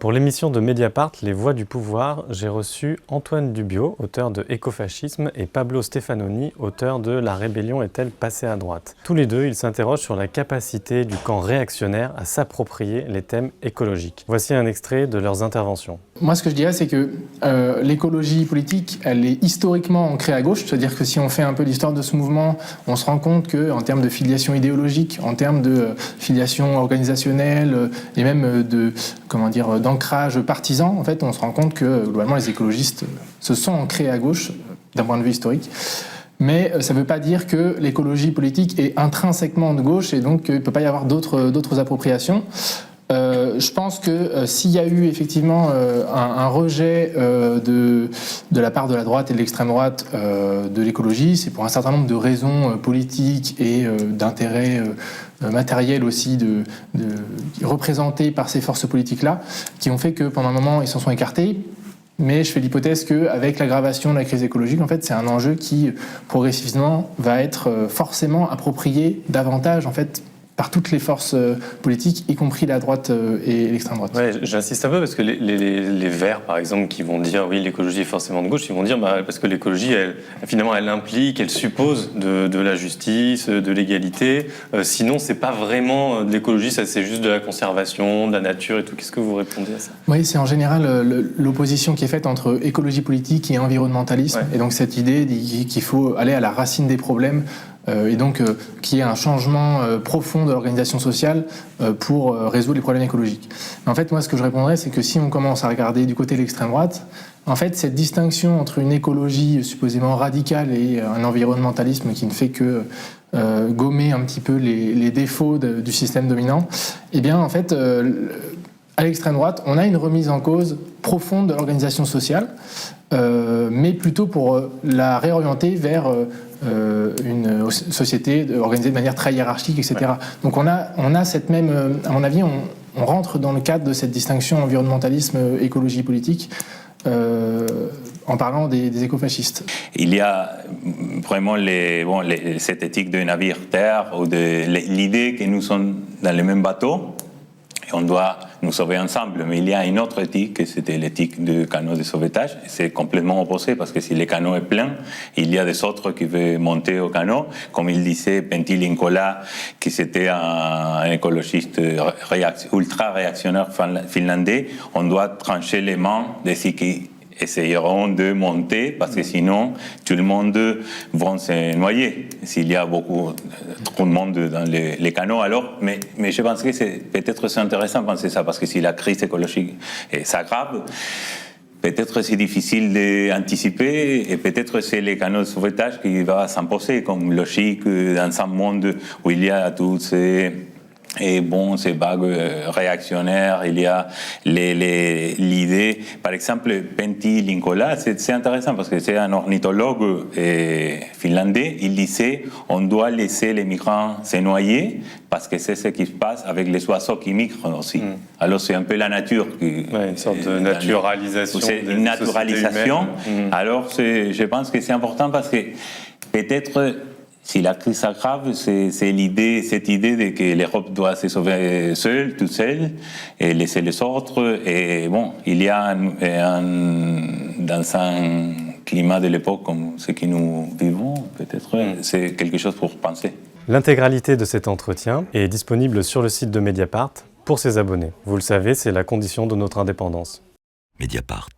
Pour l'émission de Mediapart, Les Voix du pouvoir, j'ai reçu Antoine Dubiot, auteur de Écofascisme, et Pablo Stefanoni, auteur de La rébellion est-elle passée à droite. Tous les deux, ils s'interrogent sur la capacité du camp réactionnaire à s'approprier les thèmes écologiques. Voici un extrait de leurs interventions. Moi, ce que je dirais, c'est que l'écologie politique, elle est historiquement ancrée à gauche, c'est-à-dire que si on fait un peu l'histoire de ce mouvement, on se rend compte qu'en termes de filiation idéologique, en termes de filiation organisationnelle et même d'ancrage partisan, en fait, on se rend compte que globalement les écologistes se sont ancrés à gauche d'un point de vue historique. Mais ça ne veut pas dire que l'écologie politique est intrinsèquement de gauche et donc il ne peut pas y avoir d'autres appropriations. Je pense que s'il y a eu effectivement un rejet de la part de la droite et de l'extrême droite de l'écologie, c'est pour un certain nombre de raisons politiques et d'intérêts matériels aussi représentés par ces forces politiques-là, qui ont fait que pendant un moment ils s'en sont écartés. Mais je fais l'hypothèse qu'avec l'aggravation de la crise écologique, en fait, c'est un enjeu qui progressivement va être forcément approprié davantage en fait par toutes les forces politiques, y compris la droite et l'extrême droite. Ouais, j'insiste un peu parce que les Verts, par exemple, qui vont dire oui, l'écologie est forcément de gauche, ils vont dire parce que l'écologie, finalement, elle implique, elle suppose de la justice, de l'égalité. Sinon, c'est pas vraiment de l'écologie, ça c'est juste de la conservation, de la nature et tout. Qu'est-ce que vous répondez à ça ? Oui, c'est en général l'opposition qui est faite entre écologie politique et environnementalisme. Ouais. Et donc cette idée qu'il faut aller à la racine des problèmes. Et donc qu'il y ait un changement profond de l'organisation sociale pour résoudre les problèmes écologiques. Mais en fait, moi, ce que je répondrais, c'est que si on commence à regarder du côté de l'extrême droite, en fait, cette distinction entre une écologie supposément radicale et un environnementalisme qui ne fait que gommer un petit peu les défauts du système dominant, eh bien, en fait, à l'extrême droite, on a une remise en cause profonde de l'organisation sociale, mais plutôt pour la réorienter vers une société organisée de manière très hiérarchique, etc. Ouais. Donc on a cette même, à mon avis, on rentre dans le cadre de cette distinction environnementalisme, écologie politique, en parlant des écofascistes. Il y a vraiment cette éthique de navire-terre, ou de l'idée que nous sommes dans le même bateau, et on doit nous sauver ensemble. Mais il y a une autre éthique, c'était l'éthique du canot de sauvetage. C'est complètement opposé, parce que si le canot est plein, il y a des autres qui veulent monter au canot. Comme il disait Pentti Linkola, qui c'était un écologiste ultra réactionnaire finlandais, on doit trancher les mains de ceux qui essayeront de monter, parce que sinon tout le monde va se noyer s'il y a trop de monde dans les canaux. Alors, mais je pense que peut-être c'est intéressant de penser ça, parce que si la crise écologique s'aggrave, peut-être c'est difficile d'anticiper, et peut-être c'est les canaux de sauvetage qui vont s'imposer comme logique dans un monde où il y a tous ces vagues réactionnaires, il y a l'idée, par exemple, Pentti Linkola, c'est intéressant parce que c'est un ornithologue finlandais, il disait on doit laisser les migrants se noyer parce que c'est ce qui se passe avec les oiseaux qui migrent aussi. Alors c'est un peu la nature qui... Ouais, une sorte de naturalisation. C'est une naturalisation. Alors je pense que c'est important parce que peut-être... Si la crise s'aggrave, c'est cette idée de que l'Europe doit se sauver toute seule, et laisser les autres. Et bon, il y a dans un climat de l'époque comme ce que nous vivons, peut-être, c'est quelque chose pour penser. L'intégralité de cet entretien est disponible sur le site de Mediapart pour ses abonnés. Vous le savez, c'est la condition de notre indépendance. Mediapart.